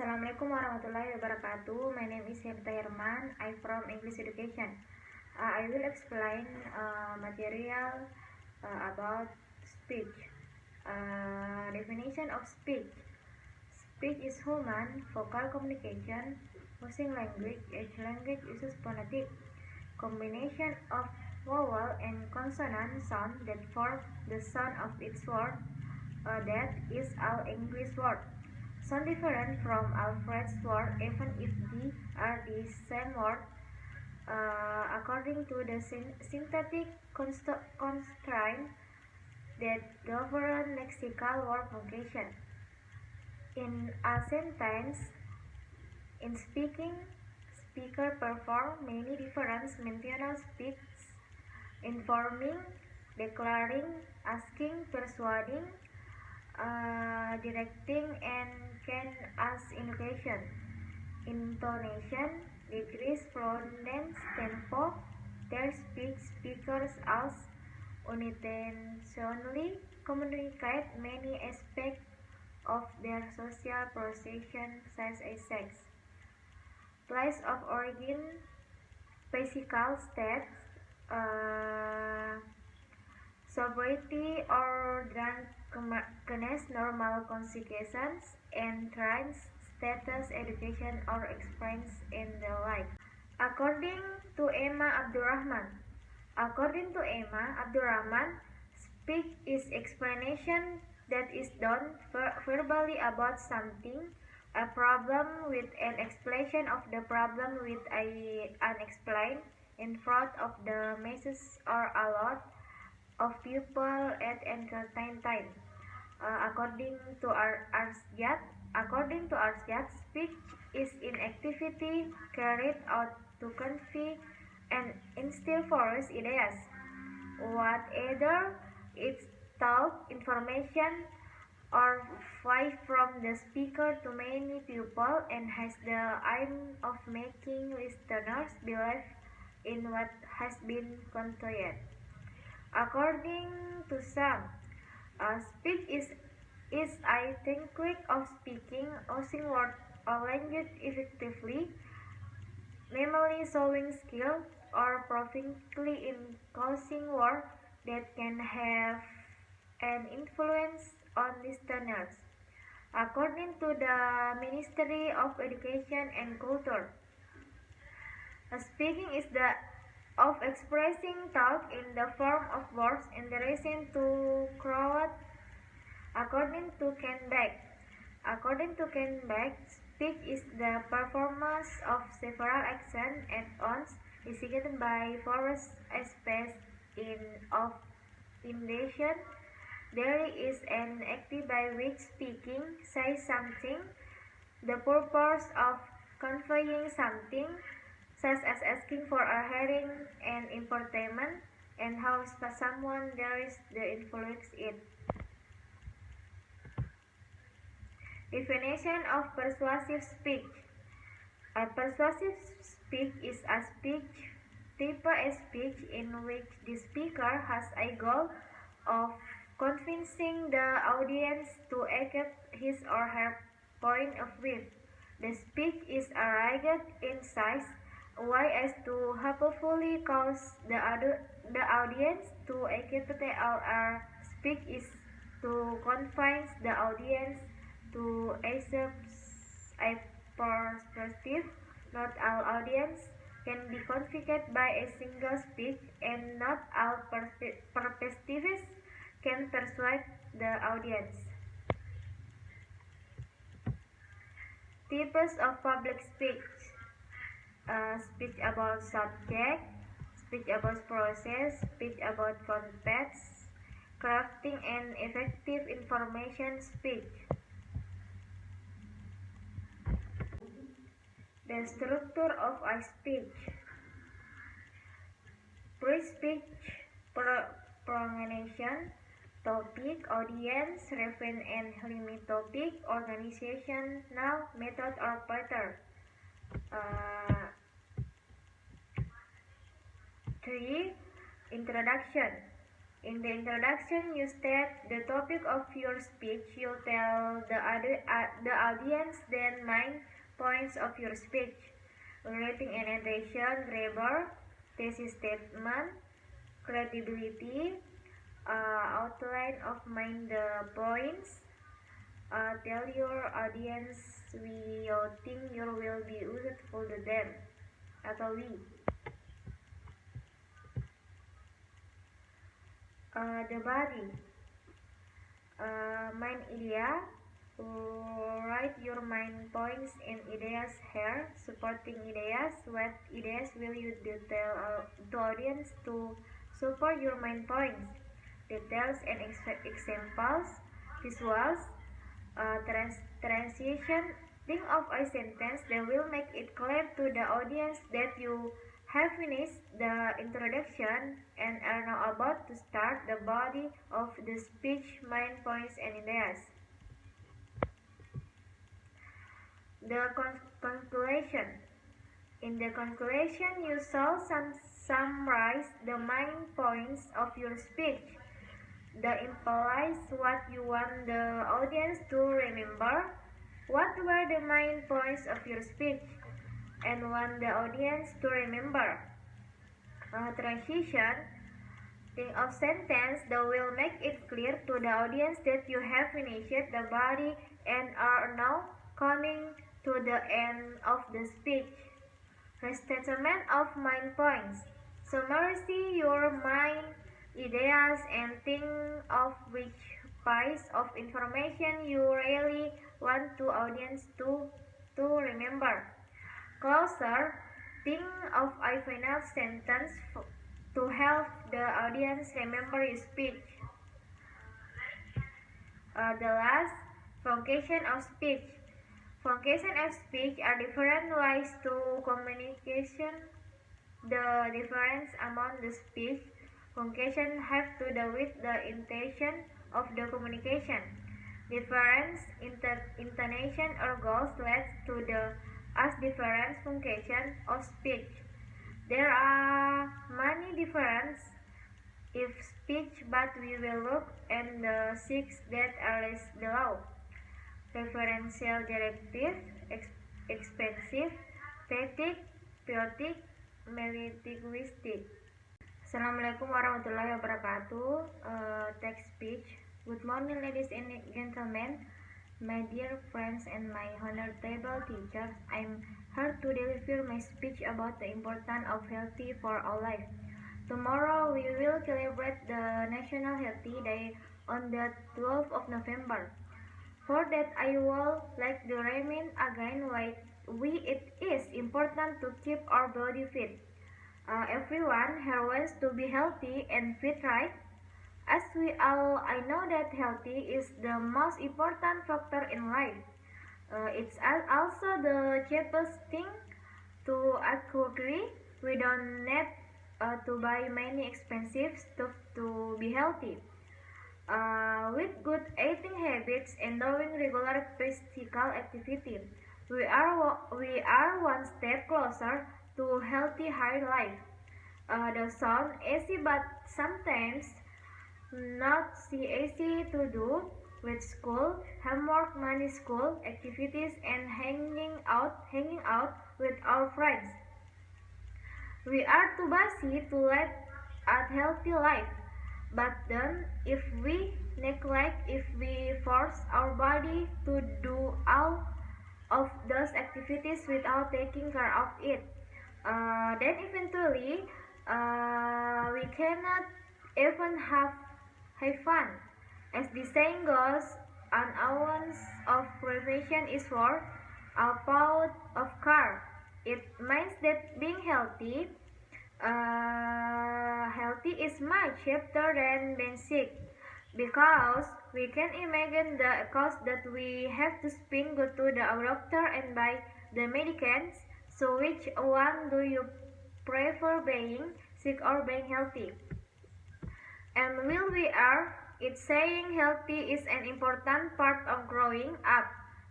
Assalamualaikum warahmatullahi wabarakatuh. My name is Herta Herman. I'm from English Education. I will explain material about speech. Definition of speech. Speech is human vocal communication using language. Each language uses phonetic combination of vowel and consonant sound that form the sound of its word. That is all English word. Sound different from Alfred's word even if they are the same word, according to the syntactic constraint that govern lexical word function. In a sentence, in speaking, speaker perform many different mental speaks, informing, declaring, asking, persuading, directing, and can ask indication, intonation, degrees, pronouns, tempo. Their speakers also unintentionally communicate many aspects of their social procession, such as sex, place of origin, physical state, sobriety or drunkenness, normal consequences, and trans status, education, or experience in the life. According to Emma Abdurrahman, speech is explanation that is done verbally about something, a problem with an explanation of the problem with an unexplained in front of the masses or a lot of people at a certain time. According to Arsjad, speech is an activity carried out to convey and instill force ideas, whether it's thought, information, or fly from the speaker to many people, and has the aim of making listeners believe in what has been conveyed. According to some, speech is a technique of speaking, using words or language effectively, namely showing skill or proficiency in causing words that can have an influence on listeners. According to the Ministry of Education and Culture, speaking is the of expressing thought in the form of words in relation to crowd. According to Ken Beck, speech is the performance of several actions at once executed by various aspects of intention. There is an act by which speaking says something, the purpose of conveying something, such as asking for a hearing and entertainment, and how someone there is the influence it. Definition of persuasive speech. A persuasive speech is a speech type of speech in which the speaker has a goal of convincing the audience to accept his or her point of view. The speech is arranged in size way as to hopefully cause the audience to accept or speech is to convince the audience to accept a perspective. Not all audience can be convinced by a single speech, and not all perspectives can persuade the audience. Types of public speech. Speech about subject, speech about process, speech about context, crafting and effective information speech. The structure of a speech. Pre-speech pronunciation, topic, audience, reference and limit topic, organizational method or pattern. 3. Introduction. In the introduction, you state the topic of your speech. You tell the audience the main points of your speech, relating orientation, grammar, thesis statement, credibility, outline of main the points. Tell your audience you think you will be useful to them atau we. The body. Main idea. Write your main points in ideas here. Supporting ideas. What ideas will you detail to audience to support your main points? Details and examples. Visuals. Transition. Think of a sentence that will make it clear to the audience that you have finished the introduction and are now about to start the body of the speech, main points and ideas. The conclusion. In the conclusion, you shall summarize the main points of your speech. That implies what you want the audience to remember. What were the main points of your speech and want the audience to remember? Transition. Think of sentence that will make it clear to the audience that you have finished the body and are now coming to the end of the speech. Restatement of main points. Summarize your main ideas and think of which piece of information you really want the audience to remember. Closer. Think of a final sentence to help the audience remember your speech. The last, function of speech. Function of speech are different ways to communication. The difference among the speech function have to do with the intention of the communication. Difference intonation or goals leads to the as different function of speech. There are many differences in speech, but we will look at the 6 that are listed below. Referential directive, expensive, pathetic, poetic, metalinguistic. Assalamualaikum warahmatullahi wabarakatuh. Text speech. Good morning, ladies and gentlemen, my dear friends and my honorable teachers. I'm here to deliver my speech about the importance of healthy for our life. Tomorrow we will celebrate the National Healthy Day on the 12th of November. For that, I would like to remind again why it is important to keep our body fit. Everyone here wants to be healthy and fit, right? As we all, I know that healthy is the most important factor in life. It's also the cheapest thing to acquire. We don't need to buy many expensive stuff to be healthy. With good eating habits and doing regular physical activity, we are one step closer to healthy high life. The sound easy, but sometimes not easy to do with school, homework, money, school activities, and hanging out with our friends. We are too busy to lead a healthy life. But then, if we neglect, if we force our body to do all of those activities without taking care of it, then eventually we cannot even have fun. As the saying goes, an ounce of prevention is worth a pound of cure. It means that being healthy is much better than being sick, because we can imagine the cost that we have to spend go to the doctor and buy the medicines. So which one do you prefer, being sick or being healthy? And while we are, it's saying healthy is an important part of growing up.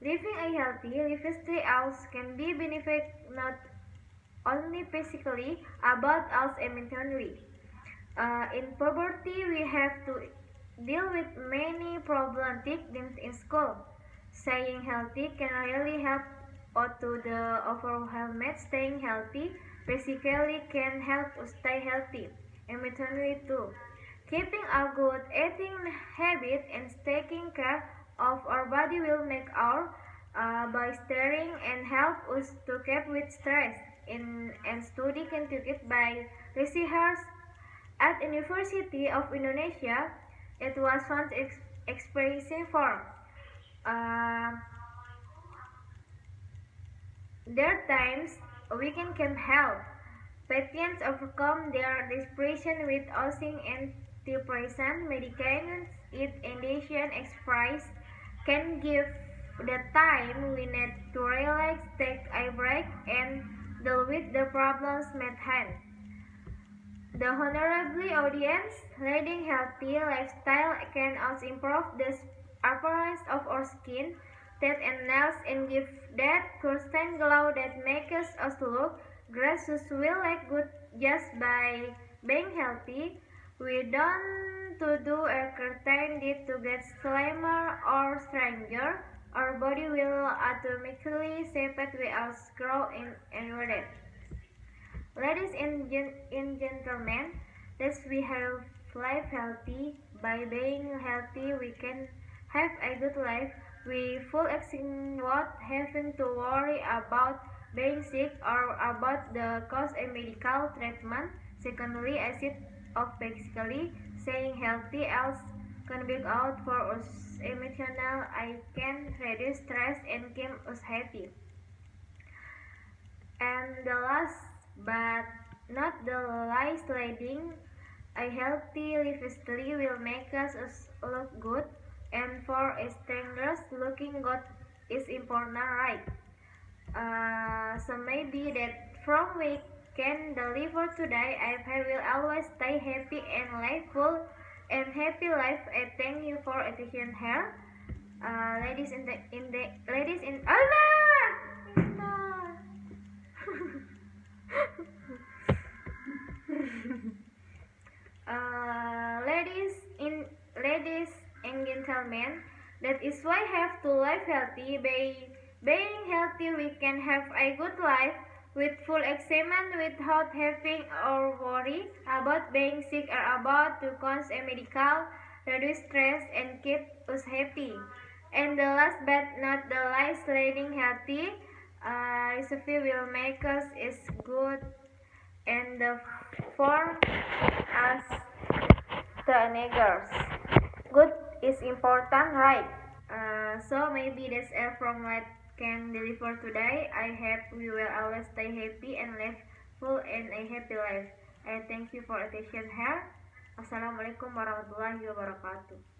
Living a healthy lifestyle can be benefit not only physically but also mentally. In puberty, we have to deal with many problematic things in school. Staying healthy can really help out to the overall health. Staying healthy basically can help us stay healthy emotionally too. Keeping a good eating habit and taking care of our body will make our by steering and help us to cope with stress. In and study conducted by researchers at University of Indonesia, it was found experiencing for uh, their times weekend can help patients overcome their depression with using antidepressant medications. It Indonesian Express can give the time we need to relax, take a break, and deal with the problems at hand. The honorable audience, leading healthy lifestyle can also improve the appearance of our skin, teeth and nails and give that constant glow that makes us look gracious. We look good just by being healthy. We don't to do a certain deed to get slimmer or stronger. Our body will automatically shape it with us grow in with it. Ladies and gentlemen, let's we have life healthy. By being healthy, we can have a good life. We full exceeding what having to worry about being sick or about the cost of medical treatment. Secondly, as it of basically saying healthy else can be out for us emotional. I can reduce stress and keep us happy. And the last but not the least, leading a healthy lifestyle will make us look good, and for strangers, looking good is important, right? So maybe that from we can deliver today, I will always stay happy and live full and happy life. I thank you for attention here, ladies ladies in Allah. Ladies and gentlemen, that is why have to live healthy. By being healthy, we can have a good life with full excitement without having or worry about being sick or about to cause a medical, reduce stress and keep us happy. And the last but not the least, leading healthy recipe will make us is good and the form as teenagers. Good is important, right? So maybe that's all from what can deliver today. I hope we will always stay happy and live full and a happy life. I thank you for attention here. Assalamualaikum warahmatullahi wabarakatuh.